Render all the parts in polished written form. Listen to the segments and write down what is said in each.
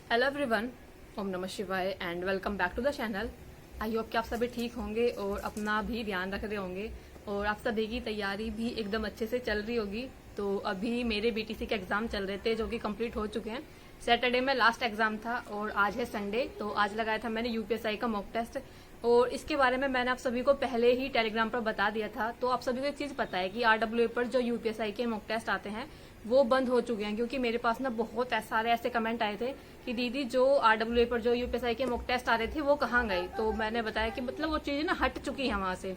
Hello everyone, ओम नमः शिवाय and welcome back to the channel. I hope कि आप सभी ठीक होंगे और अपना भी ध्यान रख रहे होंगे और आप सभी की तैयारी भी एकदम अच्छे से चल रही होगी। तो अभी मेरे बीटीसी के एग्जाम चल रहे थे जो कि कंप्लीट हो चुके हैं। सैटरडे में लास्ट एग्जाम था और आज है संडे। तो आज लगाया था मैंने यूपीएसआई का मॉक टेस्ट और इसके बारे में मैंने आप सभी को पहले ही टेलीग्राम पर बता दिया था। तो आप सभी को एक चीज पता है कि आरडब्ल्यूए पर जो यूपीएसआई के मॉक टेस्ट आते हैं वो बंद हो चुके हैं, क्योंकि मेरे पास ना बहुत सारे ऐसे कमेंट आए थे कि दीदी जो आरडब्ल्यूए पर जो यूपीएसआई के मॉक टेस्ट आ रहे थे वो कहाँ गए। तो मैंने बताया कि मतलब वो चीजें ना हट चुकी हैं वहां से।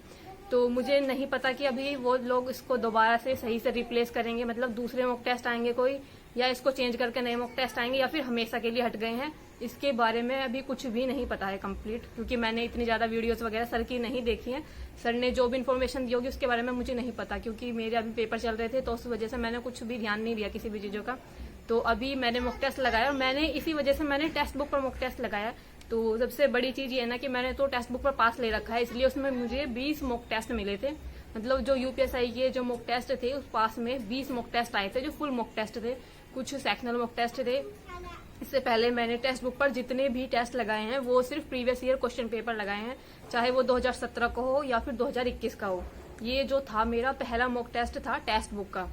तो मुझे नहीं पता कि अभी वो लोग इसको दोबारा से सही से रिप्लेस करेंगे, मतलब दूसरे मॉक टेस्ट आएंगे कोई, या इसको चेंज करके नए मॉक टेस्ट आएंगे, या फिर हमेशा के लिए हट गए हैं। इसके बारे में अभी कुछ भी नहीं पता है कंप्लीट, क्योंकि मैंने इतनी ज्यादा वीडियोस वगैरह सर की नहीं देखी है। सर ने जो भी इन्फॉर्मेशन दी होगी उसके बारे में मुझे नहीं पता, क्योंकि मेरे अभी पेपर चल रहे थे तो उस वजह से मैंने कुछ भी ध्यान नहीं दिया किसी भी चीजों का। तो अभी मैंने मॉक टेस्ट लगाया और मैंने इसी वजह से मैंने टेक्स्ट बुक पर मॉक टेस्ट लगाया। तो सबसे बड़ी चीज ये है ना कि मैंने तो टेक्स्ट बुक पर पास ले रखा है, इसलिए उसमें मुझे 20 मॉक टेस्ट मिले थे। मतलब जो यूपीएसआई के जो मॉक टेस्ट थे उस पास में 20 मॉक टेस्ट आए थे जो फुल मॉक टेस्ट थे, कुछ सेक्शनल मॉक टेस्ट थे। इससे पहले मैंने टेक्स्ट बुक पर जितने भी टेस्ट लगाए हैं वो सिर्फ प्रीवियस ईयर क्वेश्चन पेपर लगाए हैं, चाहे वो 2017 का हो या फिर 2021 का हो। ये जो था मेरा पहला मॉक टेस्ट था टेक्स्ट बुक का।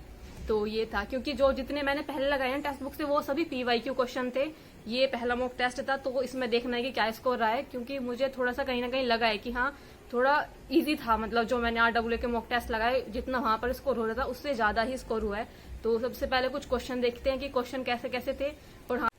तो ये था, क्योंकि जो जितने मैंने पहले लगाए हैं टेक्स्ट बुक से वो सभी पीवाईक्यू क्वेश्चन थे। ये पहला मॉक टेस्ट था तो इसमें देखना है कि क्या स्कोर रहा है, क्योंकि मुझे थोड़ा सा कहीं ना कहीं लगा है कि हाँ थोड़ा इजी था। मतलब जो मैंने आरडब्ल्यू के मॉक टेस्ट लगाए जितना वहां पर स्कोर हो रहा था उससे ज्यादा ही स्कोर हुआ है। तो सबसे पहले कुछ क्वेश्चन देखते हैं कि क्वेश्चन कैसे कैसे थे। और हाँ,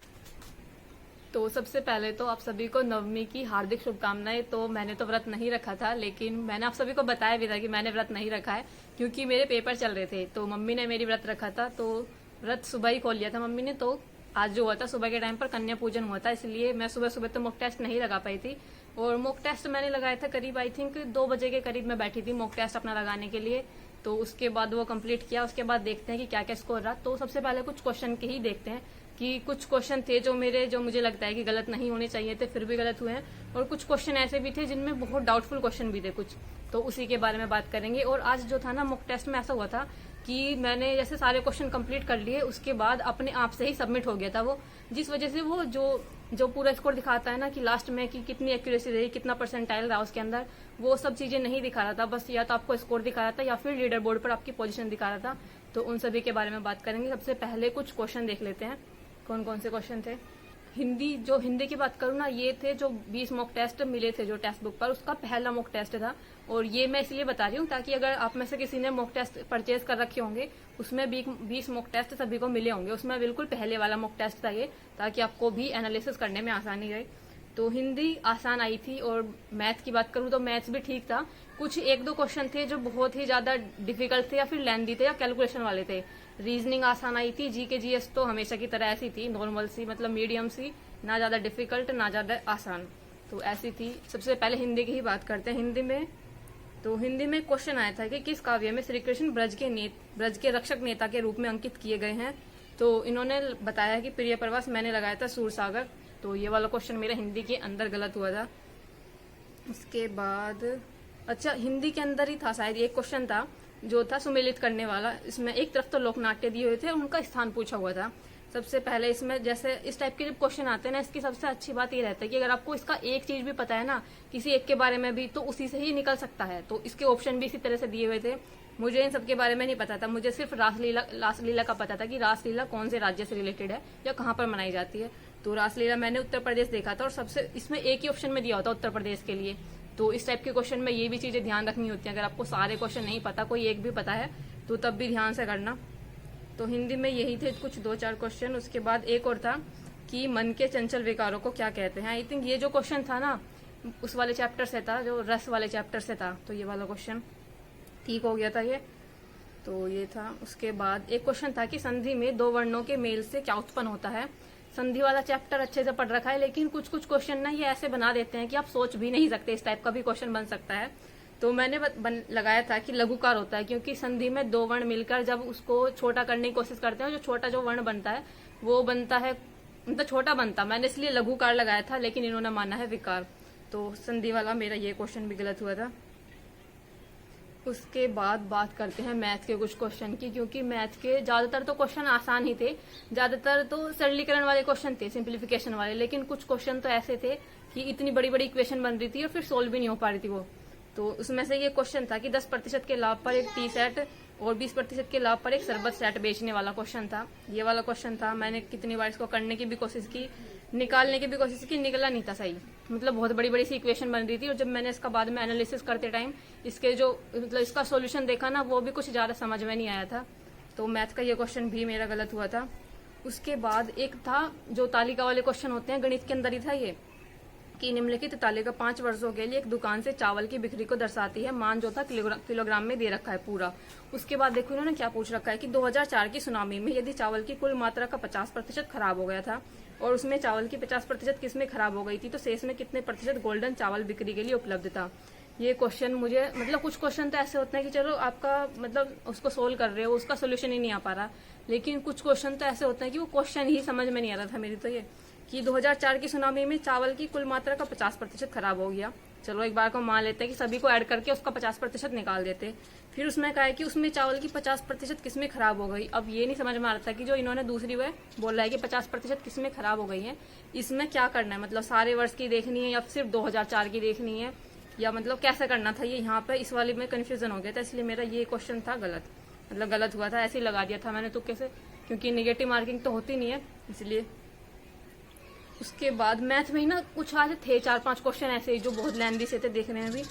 तो सबसे पहले तो आप सभी को नवमी की हार्दिक शुभकामनाएं। तो मैंने तो व्रत नहीं रखा था, लेकिन मैंने आप सभी को बताया भी था कि मैंने व्रत नहीं रखा है, क्योंकि मेरे पेपर चल रहे थे। तो मम्मी ने मेरी व्रत रखा था, तो व्रत सुबह ही खोल लिया था मम्मी ने। तो आज जो हुआ था सुबह के टाइम पर कन्या पूजन हुआ था, इसलिए मैं सुबह सुबह तो मॉक टेस्ट नहीं लगा पाई थी। और मॉक टेस्ट मैंने लगाया था करीब आई थिंक 2 बजे के करीब मैं बैठी थी मॉक टेस्ट अपना लगाने के लिए। तो उसके बाद वो कंप्लीट किया, उसके बाद देखते हैं कि क्या क्या स्कोर रहा। तो सबसे पहले कुछ क्वेश्चन के ही देखते हैं कि कुछ क्वेश्चन थे जो मुझे लगता है कि गलत नहीं होने चाहिए थे, फिर भी गलत हुए हैं। और कुछ क्वेश्चन ऐसे भी थे जिनमें बहुत डाउटफुल क्वेश्चन भी थे कुछ, तो उसी के बारे में बात करेंगे। और आज जो था ना मॉक टेस्ट में ऐसा हुआ था कि मैंने जैसे सारे क्वेश्चन कंप्लीट कर लिए, उसके बाद अपने आप से ही सबमिट हो गया था वो, जिस वजह से वो जो पूरा स्कोर दिखाता है ना कि लास्ट में कि कितनी एक्यूरेसी रही, कितना परसेंटाइल रहा उसके अंदर, वो सब चीजें नहीं दिखा रहा था। बस या तो आपको स्कोर दिखा रहा था या फिर लीडर बोर्ड पर आपकी पोजीशन दिखा रहा था। तो उन सभी के बारे में बात करेंगे। सबसे पहले कुछ क्वेश्चन देख लेते हैं कौन कौन से क्वेश्चन थे। हिंदी की बात करूँ ना, ये थे जो 20 मॉक टेस्ट मिले थे जो टेक्स्ट बुक पर, उसका पहला मॉक टेस्ट था। और ये मैं इसलिए बता रही हूँ ताकि अगर आप में से किसी ने मॉक टेस्ट परचेज कर रखे होंगे, उसमें 20 मॉक टेस्ट सभी को मिले होंगे, उसमें बिल्कुल पहले वाला मॉक टेस्ट था ये, ताकि आपको भी एनालिसिस करने में आसानी रहे। तो हिंदी आसान आई थी। और मैथ की बात करूँ तो मैथ्स भी ठीक था। कुछ 1-2 क्वेश्चन थे जो बहुत ही ज्यादा डिफिकल्ट थे या फिर लेंथी थे या कैलकुलेशन वाले थे। रीजनिंग आसान आई थी। जीके जीएस तो हमेशा की तरह ऐसी थी, नॉर्मल सी, मतलब मीडियम सी, ना ज्यादा डिफिकल्ट ना ज्यादा आसान, तो ऐसी थी। सबसे पहले हिंदी की ही बात करते हैं। हिंदी में क्वेश्चन आया था कि किस काव्य में श्री कृष्ण ब्रज के रक्षक नेता के रूप में अंकित किए गए हैं। तो इन्होंने बताया कि प्रिय प्रवास, मैंने लगाया था सूरसागर। तो ये वाला क्वेश्चन मेरा हिंदी के अंदर गलत हुआ था। उसके बाद अच्छा, हिंदी के अंदर ही था शायद एक क्वेश्चन था जो था सुमेलित करने वाला। इसमें एक तरफ तो लोकनाट्य दिए हुए थे, उनका स्थान पूछा हुआ था। सबसे पहले इसमें जैसे इस टाइप के जब क्वेश्चन आते हैं ना, इसकी सबसे अच्छी बात ये रहता है कि अगर आपको इसका एक चीज भी पता है ना, किसी एक के बारे में भी, तो उसी से ही निकल सकता है। तो इसके ऑप्शन भी इसी तरह से दिए हुए थे। मुझे इन सबके बारे में नहीं पता था, मुझे सिर्फ रासलीला का पता था कि रासलीला कौन से राज्य से रिलेटेड है या कहाँ पर मनाई जाती है। तो रासलीला मैंने उत्तर प्रदेश देखा था और सबसे इसमें एक ही ऑप्शन में दिया होता उत्तर प्रदेश के लिए। तो इस टाइप के क्वेश्चन में ये भी चीजें ध्यान रखनी होती है। अगर आपको सारे क्वेश्चन नहीं पता, कोई एक भी पता है, तो तब भी ध्यान से करना। तो हिंदी में यही थे कुछ 2-4 क्वेश्चन। उसके बाद एक और था कि मन के चंचल विकारों को क्या कहते हैं। आई थिंक ये जो क्वेश्चन था ना उस वाले चैप्टर से था, जो रस वाले चैप्टर से था। तो ये वाला क्वेश्चन ठीक हो गया था ये। तो ये था। उसके बाद एक क्वेश्चन था कि संधि में 2 वर्णों के मेल से क्या उत्पन्न होता है। संधि वाला चैप्टर अच्छे से पढ़ रखा है, लेकिन कुछ कुछ क्वेश्चन ना ये ऐसे बना देते हैं कि आप सोच भी नहीं सकते, इस टाइप का भी क्वेश्चन बन सकता है। तो मैंने लगाया था कि लघुकार होता है, क्योंकि संधि में 2 वर्ण मिलकर जब उसको छोटा करने की कोशिश करते हैं, जो छोटा जो वर्ण बनता है वो बनता है, मतलब छोटा बनता, मैंने इसलिए लघुकार लगाया था, लेकिन इन्होंने माना है विकार। तो संधि वाला मेरा ये क्वेश्चन भी गलत हुआ था। उसके बाद बात करते हैं मैथ के कुछ क्वेश्चन की, क्योंकि मैथ के ज्यादातर तो क्वेश्चन आसान ही थे, ज्यादातर तो सरलीकरण वाले क्वेश्चन थे, सिंप्लीफिकेशन वाले, लेकिन कुछ क्वेश्चन तो ऐसे थे कि इतनी बड़ी बड़ी इक्वेशन बन रही थी और फिर सोल्व भी नहीं हो पा रही थी वो। तो उसमें से ये क्वेश्चन था कि 10% के लाभ पर एक टी सेट और 20% के लाभ पर एक शरबत सेट बेचने वाला क्वेश्चन था। ये वाला क्वेश्चन था, मैंने कितनी बार इसको करने की भी कोशिश की, निकालने की भी कोशिश की, निकला नहीं था सही। मतलब बहुत बड़ी बड़ी सी इक्वेशन बन रही थी, और जब मैंने इसका बाद में एनालिसिस करते टाइम इसके जो मतलब इसका सॉल्यूशन देखा ना, वो भी कुछ ज्यादा समझ में नहीं आया था। तो मैथ का ये क्वेश्चन भी मेरा गलत हुआ था। उसके बाद एक था जो तालिका वाले क्वेश्चन होते हैं, गणित के अंदर ही था ये, कि निम्नलिखित तालिका 5 वर्षों के लिए एक दुकान से चावल की बिक्री को दर्शाती है। मान जो था किलोग्राम में दे रखा है पूरा। उसके बाद देखो इन्होंने क्या पूछ रखा है कि 2004 की सुनामी में यदि चावल की कुल मात्रा का 50% खराब हो गया था और उसमें चावल की 50% किसमें खराब हो गई थी, तो शेष में कितने प्रतिशत गोल्डन चावल बिक्री के लिए उपलब्ध था। ये क्वेश्चन मुझे मतलब कुछ क्वेश्चन तो ऐसे होते हैं कि चलो आपका मतलब उसको सोल्व कर रहे हो, उसका सोल्यूशन ही नहीं आ पा रहा, लेकिन कुछ क्वेश्चन तो ऐसे होते हैं कि वो क्वेश्चन ही समझ में नहीं आ रहा था मेरी। तो ये कि 2004 की सुनामी में चावल की कुल मात्रा का 50% खराब हो गया। चलो एक बार को मान लेते हैं कि सभी को ऐड करके उसका 50% निकाल देते। फिर उसमें कहा है कि उसमें चावल की 50% किसमें खराब हो गई। अब ये नहीं समझ में आ रहा था कि जो इन्होंने दूसरी वे बोल रहा है कि 50% किसमें खराब हो गई है, इसमें क्या करना है, मतलब सारे वर्ष की देखनी है या सिर्फ 2004 की देखनी है, या मतलब कैसे करना था। ये यहाँ पे इस वाले में कंफ्यूजन हो गया था, इसलिए मेरा ये क्वेश्चन था गलत, मतलब गलत हुआ था, ऐसे ही लगा दिया था मैंने तुक्के से, क्योंकि निगेटिव मार्किंग तो होती नहीं है इसलिए। उसके बाद मैथ में ही ना कुछ आज थे 4-5 क्वेश्चन ऐसे ही जो बहुत लेंदी से थे देखने में भी।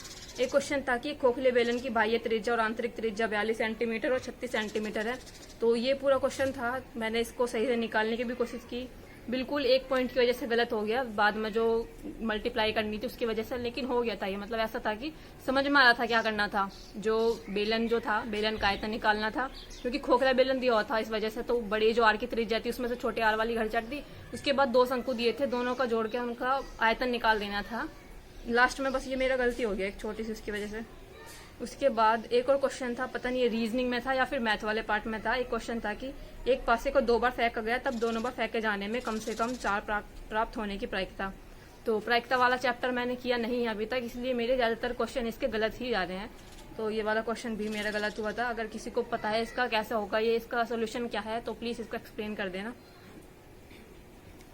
एक क्वेश्चन था कि खोखले बेलन की बाह्य त्रिज्या और आंतरिक त्रिज्या 42 सेंटीमीटर और 36 सेंटीमीटर है। तो ये पूरा क्वेश्चन था, मैंने इसको सही से निकालने की भी कोशिश की, बिल्कुल एक पॉइंट की वजह से गलत हो गया, बाद में जो मल्टीप्लाई करनी थी उसकी वजह से, लेकिन हो गया था ये। मतलब ऐसा था कि समझ में आ रहा था क्या करना था, जो बेलन जो था बेलन का आयतन निकालना था, क्योंकि खोखला बेलन दिया हुआ था इस वजह से। तो बड़ी जो आर की त्रिज्या थी उसमें से छोटे आर वाली घट जाती, उसके बाद 2 शंकु दिए थे, दोनों का जोड़ के उनका आयतन निकाल देना था लास्ट में। बस ये मेरा गलती हो गया एक छोटी सी उसकी वजह से। उसके बाद एक और क्वेश्चन था, पता नहीं ये रीजनिंग में था या फिर मैथ वाले पार्ट में था। एक क्वेश्चन था कि एक पासे को 2 बार फेंका गया तब दोनों बार फेंके जाने में कम से कम 4 प्राप्त होने की प्रायिकता। तो प्रायिकता वाला चैप्टर मैंने किया नहीं है अभी तक, इसलिए मेरे ज्यादातर क्वेश्चन इसके गलत ही जा रहे हैं। तो ये वाला क्वेश्चन भी मेरा गलत हुआ था। अगर किसी को पता है इसका कैसे होगा, ये इसका सोल्यूशन क्या है, तो प्लीज इसको एक्सप्लेन कर देना।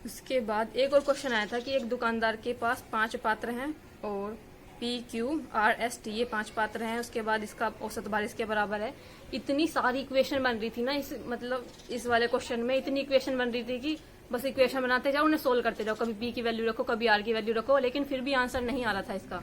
उसके बाद एक और क्वेश्चन आया था कि एक दुकानदार के पास 5 पात्र हैं और PQRST ये 5 पात्र हैं, उसके बाद इसका औसत भार इसके बराबर है। इतनी सारी इक्वेशन बन रही थी ना इस मतलब इस वाले क्वेश्चन में, इतनी इक्वेशन बन रही थी कि बस इक्वेशन बनाते जाओ, उन्हें सोल्व करते जाओ, कभी P की वैल्यू रखो, कभी R की वैल्यू रखो, लेकिन फिर भी आंसर नहीं आ रहा था इसका।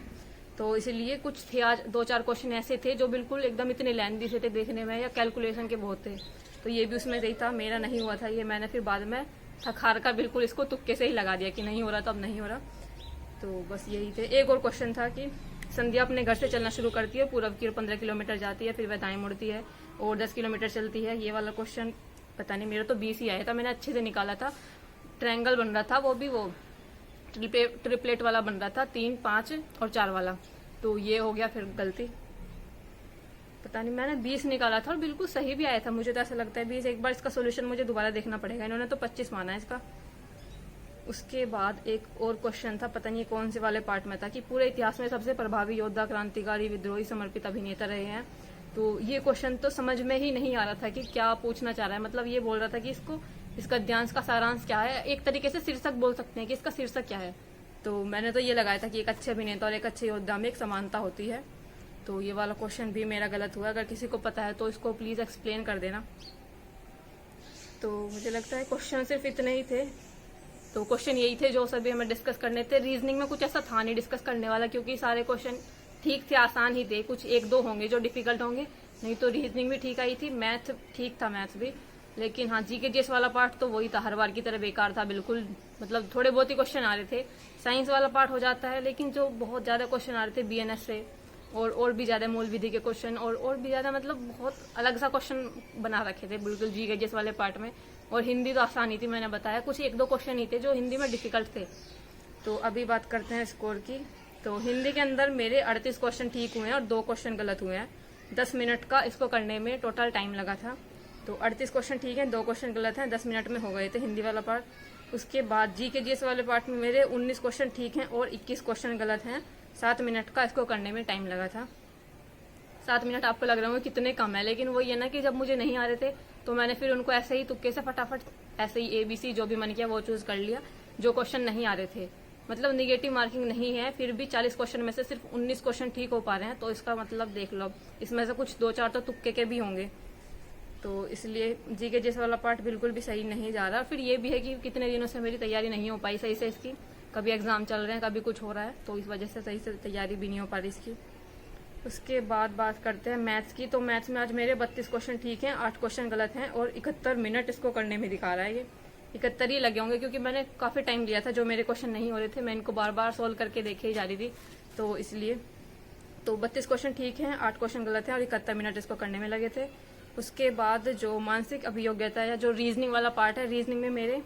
तो इसलिए कुछ थे आज 2-4 क्वेश्चन ऐसे थे जो बिल्कुल एकदम इतने लेंदी से थे देखने में, या कैलकुलेशन के बहुत थे। तो ये भी उसमें सही था, मेरा नहीं हुआ था ये। मैंने फिर बाद में थक हार कर बिल्कुल इसको तुक्के से ही लगा दिया कि नहीं हो रहा तो अब नहीं हो रहा। तो बस यही थे। एक और क्वेश्चन था कि संध्या अपने घर से चलना शुरू करती है, पूर्व की ओर 15 किलोमीटर जाती है, फिर वह दाएं मुड़ती है और 10 किलोमीटर चलती है। ये वाला क्वेश्चन पता नहीं, मेरा तो 20 ही आया था, मैंने अच्छे से निकाला था। ट्रायंगल बन रहा था, वो भी वो ट्रिपलेट वाला बन रहा था, 3, 5 और 4 वाला। तो ये हो गया फिर गलती, पता नहीं मैंने 20 निकाला था और बिल्कुल सही भी आया था, मुझे तो ऐसा लगता है 20। एक बार इसका सोल्यूशन मुझे दोबारा देखना पड़ेगा, इन्होंने तो 25 माना है इसका। उसके बाद एक और क्वेश्चन था, पता नहीं कौन से वाले पार्ट में था, कि पूरे इतिहास में सबसे प्रभावी योद्धा, क्रांतिकारी, विद्रोही, समर्पित अभिनेता रहे हैं। तो ये क्वेश्चन तो समझ में ही नहीं आ रहा था कि क्या पूछना चाह रहा है। मतलब ये बोल रहा था कि इसका गद्यांश का सारांश क्या है, एक तरीके से शीर्षक बोल सकते हैं कि इसका शीर्षक क्या है। तो मैंने तो ये लगाया था कि एक अच्छे अभिनेता और एक अच्छे योद्धा में एक समानता होती है। तो ये वाला क्वेश्चन भी मेरा गलत हुआ। अगर किसी को पता है तो इसको प्लीज एक्सप्लेन कर देना। तो मुझे लगता है क्वेश्चन सिर्फ इतने ही थे। तो क्वेश्चन यही थे जो सभी हमें डिस्कस करने थे। रीजनिंग में कुछ ऐसा था नहीं डिस्कस करने वाला, क्योंकि सारे क्वेश्चन ठीक थे, आसान ही थे। कुछ 1-2 होंगे जो डिफिकल्ट होंगे, नहीं तो रीजनिंग भी ठीक आई थी, मैथ ठीक था, मैथ भी। लेकिन हाँ, जीके जीएस वाला पार्ट तो वही था, हर बार की तरह बेकार था बिल्कुल। मतलब थोड़े बहुत ही क्वेश्चन आ रहे थे। साइंस वाला पार्ट हो जाता है, लेकिन जो बहुत ज्यादा क्वेश्चन आ रहे थे BNS से, और भी ज्यादा मूल विधि के क्वेश्चन, और भी ज्यादा मतलब बहुत अलग सा क्वेश्चन बना रखे थे बिल्कुल जीके जीएस वाले पार्ट में। और हिंदी तो आसान ही थी, मैंने बताया। कुछ 1-2 क्वेश्चन ही थे जो हिंदी में डिफिकल्ट थे। तो अभी बात करते हैं स्कोर की। तो हिंदी के अंदर मेरे 38 क्वेश्चन ठीक हुए हैं और 2 क्वेश्चन गलत हुए हैं। 10 मिनट का इसको करने में टोटल टाइम लगा था। तो 38 क्वेश्चन ठीक है, 2 क्वेश्चन गलत हैं, 10 मिनट में हो गए थे हिंदी वाला पार्ट। उसके बाद जीके जीएस वाले पार्ट में मेरे 19 क्वेश्चन ठीक हैं और 21 क्वेश्चन गलत हैं। 7 मिनट का इसको करने में टाइम लगा था। 7 मिनट आपको लग रहे होंगे कितने कम है, लेकिन वो ये ना कि जब मुझे नहीं आ रहे थे तो मैंने फिर उनको ऐसे ही तुक्के से फटाफट ऐसे ही ABC जो भी मन किया वो चूज कर लिया, जो क्वेश्चन नहीं आ रहे थे। मतलब निगेटिव मार्किंग नहीं है, फिर भी 40 क्वेश्चन में से सिर्फ 19 क्वेश्चन ठीक हो पा रहे हैं, तो इसका मतलब देख लो, इसमें से कुछ 2-4 तो तुक्के के भी होंगे। तो इसलिए जीके जैसे वाला पार्ट बिल्कुल भी सही नहीं जा रहा। फिर ये भी है कि कितने दिनों से मेरी तैयारी नहीं हो पाई सही से इसकी, कभी एग्जाम चल रहे हैं, कभी कुछ हो रहा है, तो इस वजह से सही से तैयारी भी नहीं हो पा रही इसकी। उसके बाद बात करते हैं मैथ्स की। तो मैथ्स में आज मेरे 32 क्वेश्चन ठीक हैं, 8 क्वेश्चन गलत हैं और 71 मिनट इसको करने में दिखा रहा है। ये 71 ही लगे होंगे, क्योंकि मैंने काफी टाइम लिया था, जो मेरे क्वेश्चन नहीं हो रहे थे मैं इनको बार बार सोल्व करके देखे ही जा रही थी, तो इसलिए। तो 32 क्वेश्चन ठीक हैं, 8 क्वेश्चन गलत हैं और 71 मिनट इसको करने में लगे थे। उसके बाद जो मानसिक अभियोग्यता या जो रीजनिंग वाला पार्ट है, रीजनिंग में मेरे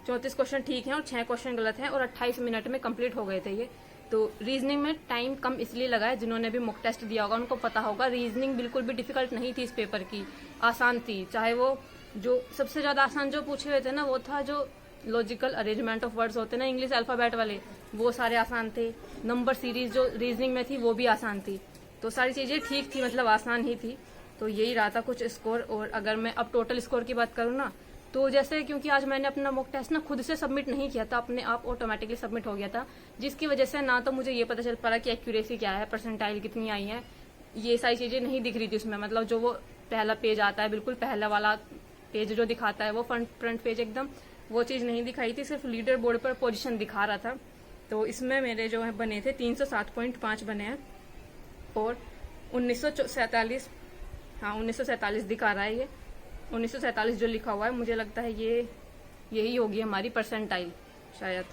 34 क्वेश्चन ठीक हैं और 6 क्वेश्चन गलत हैं और 28 मिनट में कंप्लीट हो गए थे ये। तो रीजनिंग में टाइम कम इसलिए लगा है, जिन्होंने भी मॉक टेस्ट दिया होगा उनको पता होगा, रीजनिंग बिल्कुल भी डिफिकल्ट नहीं थी इस पेपर की, आसान थी। चाहे वो जो सबसे ज्यादा आसान जो पूछे हुए थे ना, वो था जो लॉजिकल अरेंजमेंट ऑफ वर्ड्स होते ना इंग्लिश अल्फाबेट वाले, वो सारे आसान थे। नंबर सीरीज जो रीजनिंग में थी वो भी आसान थी, तो सारी चीजें ठीक थी, मतलब आसान ही थी। तो यही रहा था कुछ स्कोर। और अगर मैं अब टोटल स्कोर की बात करूँ ना, तो जैसे क्योंकि आज मैंने अपना मॉक टेस्ट ना खुद से सबमिट नहीं किया था, अपने आप ऑटोमेटिकली सबमिट हो गया था, जिसकी वजह से ना तो मुझे ये पता चल पा रहा कि एक्यूरेसी क्या है, परसेंटाइल कितनी आई है, ये सारी चीजें नहीं दिख रही थी उसमें। मतलब जो वो पहला पेज आता है, बिल्कुल पहला वाला पेज जो दिखाता है वो फ्रंट पेज एकदम, वो चीज नहीं दिखाई थी, सिर्फ लीडर बोर्ड पर पोजीशन दिखा रहा था। तो इसमें मेरे जो है बने थे 307.5 बने हैं और 1947, हाँ 1947 दिखा रहा है ये, 1947 जो लिखा हुआ है, मुझे लगता है ये यही होगी हमारी परसेंटाइल शायद,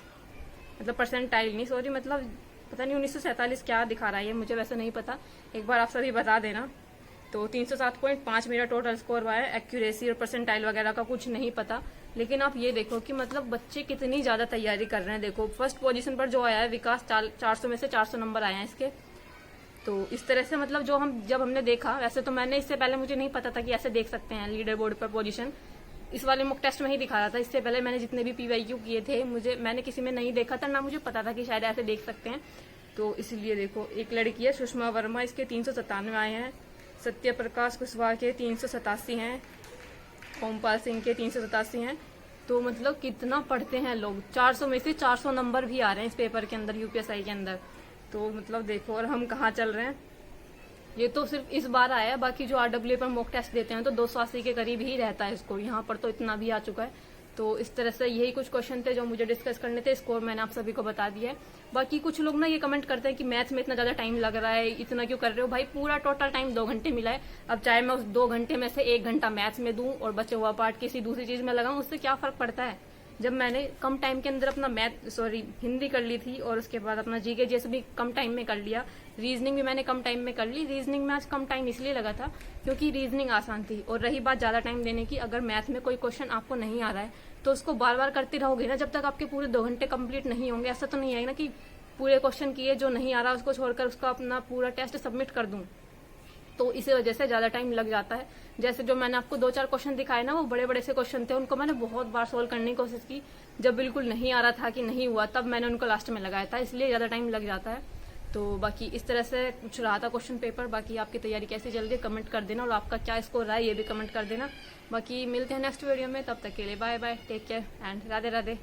मतलब परसेंटाइल नहीं, सॉरी, मतलब पता नहीं 1947 क्या दिखा रहा है ये, मुझे वैसे नहीं पता, एक बार आप सभी बता देना। तो 307.5 मेरा टोटल स्कोर हुआ है। एक्यूरेसी और परसेंटाइल वगैरह का कुछ नहीं पता, लेकिन आप ये देखो कि मतलब बच्चे कितनी ज्यादा तैयारी कर रहे हैं। देखो फर्स्ट पोजीशन पर जो आया है विकास, 400 में से 400 नंबर आए हैं इसके। तो इस तरह से मतलब जब हमने देखा, वैसे तो मैंने इससे पहले मुझे नहीं पता था कि ऐसे देख सकते हैं लीडर बोर्ड पर पोजीशन, इस वाले मॉक टेस्ट में ही दिखा रहा था। इससे पहले मैंने जितने भी PYQ किए थे मैंने किसी में नहीं देखा था, ना मुझे पता था कि शायद ऐसे देख सकते हैं। तो इसलिए देखो एक लड़की है सुषमा वर्मा, इसके 397 आए हैं, सत्य प्रकाश कुशवाहा के 387 हैं, ओमपाल सिंह के 387 हैं। तो मतलब कितना पढ़ते हैं लोग, 400 में से 400 नंबर भी आ रहे हैं इस पेपर के अंदर, UPSI के अंदर। तो मतलब देखो, और हम कहाँ चल रहे हैं। ये तो सिर्फ इस बार आया है, बाकी जो RWA पर मॉक टेस्ट देते हैं तो 280 के करीब ही रहता है इसको, यहाँ पर तो इतना भी आ चुका है। तो इस तरह से यही कुछ क्वेश्चन थे जो मुझे डिस्कस करने थे, स्कोर मैंने आप सभी को बता दिया है। बाकी कुछ लोग ना ये कमेंट करते हैं कि मैथ्स में इतना ज्यादा टाइम लग रहा है, इतना क्यों कर रहे हो भाई, पूरा टोटल टाइम 2 घंटे मिला है। अब चाहे मैं उस 2 घंटे में से 1 घंटा मैथ्स में दूं और बचे हुआ पार्ट किसी दूसरी चीज में लगाऊं, उससे क्या फर्क पड़ता है। जब मैंने कम टाइम के अंदर अपना हिंदी कर ली थी और उसके बाद अपना जीके जैसे भी कम टाइम में कर लिया, रीजनिंग भी मैंने कम टाइम में कर ली। रीजनिंग में आज कम टाइम इसलिए लगा था क्योंकि रीजनिंग आसान थी। और रही बात ज्यादा टाइम देने की, अगर मैथ में कोई क्वेश्चन आपको नहीं आ रहा है तो उसको बार बार करते रहोगे ना, जब तक आपके पूरे 2 घंटे कंप्लीट नहीं होंगे। ऐसा तो नहीं है ना कि पूरे क्वेश्चन किए, जो नहीं आ रहा उसको छोड़कर उसको अपना पूरा टेस्ट सबमिट कर दूं। तो इसी वजह से ज्यादा टाइम लग जाता है। जैसे जो मैंने आपको 2-4 क्वेश्चन दिखाए ना, वो बड़े बड़े से क्वेश्चन थे, उनको मैंने बहुत बार सोल्व करने की कोशिश की। जब बिल्कुल नहीं आ रहा था कि नहीं हुआ, तब मैंने उनको लास्ट में लगाया था, इसलिए ज्यादा टाइम लग जाता है। तो बाकी इस तरह से कुछ रहा था क्वेश्चन पेपर। बाकी आपकी तैयारी कैसी चल रही है कमेंट कर देना, और आपका क्या स्कोर रहा है ये भी कमेंट कर देना। बाकी मिलते हैं नेक्स्ट वीडियो में, तब तक के लिए bye bye, take care and Radhe Radhe.